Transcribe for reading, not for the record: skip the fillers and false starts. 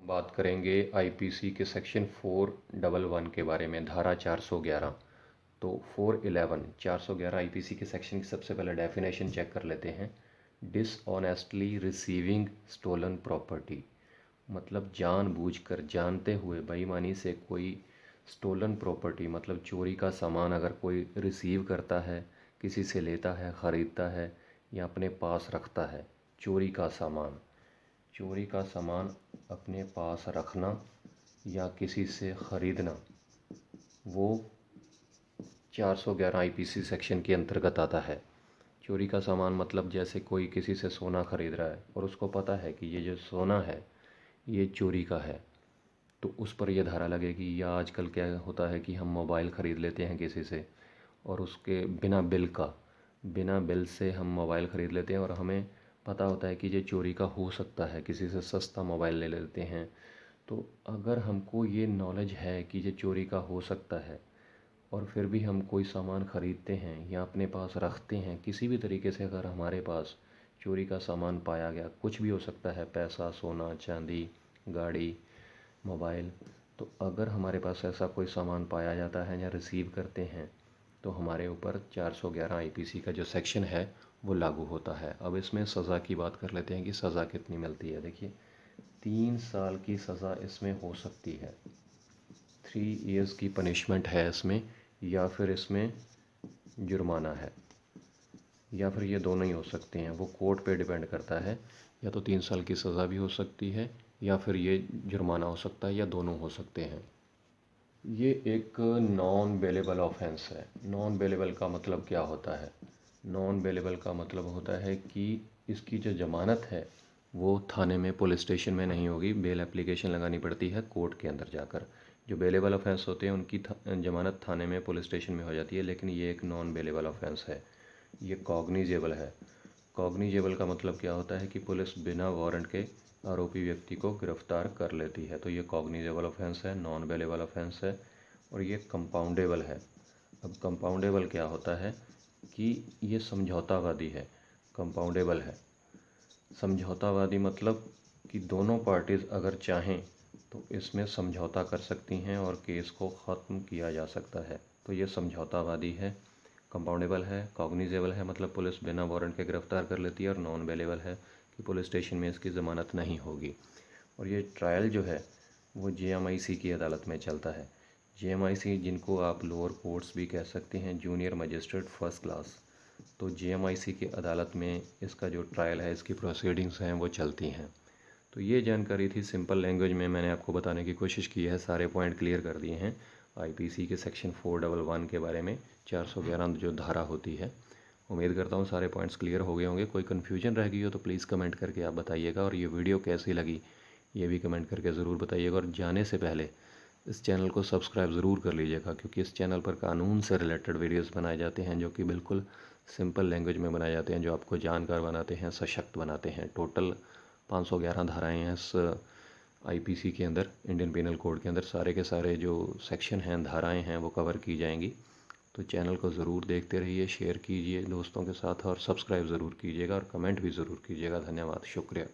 बात करेंगे आईपीसी के सेक्शन 411 के बारे में, धारा 411। तो 411 411 आईपीसी के सेक्शन की सबसे पहले डेफिनेशन चेक कर लेते हैं। डिसऑनेस्टली रिसीविंग स्टोलन प्रॉपर्टी, मतलब जानबूझकर, जानते हुए, बेईमानी से कोई स्टोलन प्रॉपर्टी मतलब चोरी का सामान अगर कोई रिसीव करता है, किसी से लेता है, ख़रीदता है या अपने पास रखता है, चोरी का सामान, चोरी का सामान अपने पास रखना या किसी से ख़रीदना, वो 411 आईपीसी सेक्शन के अंतर्गत आता है। चोरी का सामान मतलब जैसे कोई किसी से सोना ख़रीद रहा है और उसको पता है कि ये जो सोना है ये चोरी का है, तो उस पर यह धारा लगेगी। या आजकल क्या होता है कि हम मोबाइल ख़रीद लेते हैं किसी से और उसके बिना बिल से हम मोबाइल ख़रीद लेते हैं और हमें पता होता है कि ये चोरी का हो सकता है, किसी से सस्ता मोबाइल ले लेते हैं। तो अगर हमको ये नॉलेज है कि ये चोरी का हो सकता है और फिर भी हम कोई सामान ख़रीदते हैं या अपने पास रखते हैं, किसी भी तरीके से अगर हमारे पास चोरी का सामान पाया गया, कुछ भी हो सकता है, पैसा, सोना, चांदी, गाड़ी, मोबाइल, तो अगर हमारे पास ऐसा कोई सामान पाया जाता है या रिसीव करते हैं तो हमारे ऊपर 411 आईपीसी का जो सेक्शन है वो लागू होता है। अब इसमें सज़ा की बात कर लेते हैं कि सज़ा कितनी मिलती है। देखिए, 3 साल की सज़ा इसमें हो सकती है, 3 इयर्स की पनिशमेंट है इसमें, या फिर इसमें जुर्माना है, या फिर ये दोनों ही हो सकते हैं। वो कोर्ट पे डिपेंड करता है, या तो 3 साल की सज़ा भी हो सकती है या फिर ये जुर्माना हो सकता है, या दोनों हो सकते हैं। ये एक नॉन बेलेबल ऑफेंस है। नॉन बेलेबल का मतलब क्या होता है? नॉन बेलेबल का मतलब होता है कि इसकी जो ज़मानत है वो थाने में, पुलिस स्टेशन में नहीं होगी, बेल एप्लीकेशन लगानी पड़ती है कोर्ट के अंदर जाकर। जो बेलेबल ऑफेंस होते हैं उनकी ज़मानत थाने में, पुलिस स्टेशन में हो जाती है, लेकिन ये एक नॉन बेलेबल ऑफेंस है। ये कॉग्निजेबल है। कॉग्निजेबल का मतलब क्या होता है कि पुलिस बिना वारंट के आरोपी व्यक्ति को गिरफ्तार कर लेती है। तो ये कॉग्निजेबल ऑफेंस है, नॉन बेलेबल ऑफेंस है, और ये कंपाउंडेबल है। अब कंपाउंडेबल क्या होता है कि ये समझौतावादी है। कंपाउंडेबल है, समझौतावादी मतलब कि दोनों पार्टीज़ अगर चाहें तो इसमें समझौता कर सकती हैं और केस को ख़त्म किया जा सकता है। तो ये समझौतावादी है, कंपाउंडेबल है, कॉग्निजेबल है मतलब पुलिस बिना वारंट के गिरफ्तार कर लेती है, और नॉन बेलेबल है कि पुलिस स्टेशन में इसकी ज़मानत नहीं होगी। और ये ट्रायल जो है वो जेएमआईसी की अदालत में चलता है। जेएमआईसी, जिनको आप लोअर कोर्ट्स भी कह सकते हैं, जूनियर मजिस्ट्रेट फर्स्ट क्लास, तो जेएमआईसी की अदालत में इसका जो ट्रायल है, इसकी प्रोसीडिंग्स हैं वो चलती हैं। तो ये जानकारी थी, सिंपल लैंग्वेज में मैंने आपको बताने की कोशिश की है, सारे पॉइंट क्लियर कर दिए हैं आईपीसी के सेक्शन 411 के बारे में, 411 जो धारा होती है। उम्मीद करता हूँ सारे पॉइंट्स क्लियर हो गए होंगे। कोई कन्फ्यूजन रह गई हो तो प्लीज़ कमेंट करके आप बताइएगा, और ये वीडियो कैसी लगी ये भी कमेंट करके ज़रूर बताइएगा। और जाने से पहले इस चैनल को सब्सक्राइब ज़रूर कर लीजिएगा, क्योंकि इस चैनल पर कानून से रिलेटेड वीडियोस बनाए जाते हैं जो कि बिल्कुल सिंपल लैंग्वेज में बनाए जाते हैं, जो आपको जानकार बनाते हैं, सशक्त बनाते हैं। टोटल 511 धाराएं हैं इस आईपीसी के अंदर, इंडियन पिनल कोड के अंदर। सारे के सारे जो सेक्शन हैं, धाराएं हैं, वो कवर की जाएंगी। तो चैनल को ज़रूर देखते रहिए, शेयर कीजिए दोस्तों के साथ, और सब्सक्राइब ज़रूर कीजिएगा और कमेंट भी ज़रूर कीजिएगा। धन्यवाद, शुक्रिया।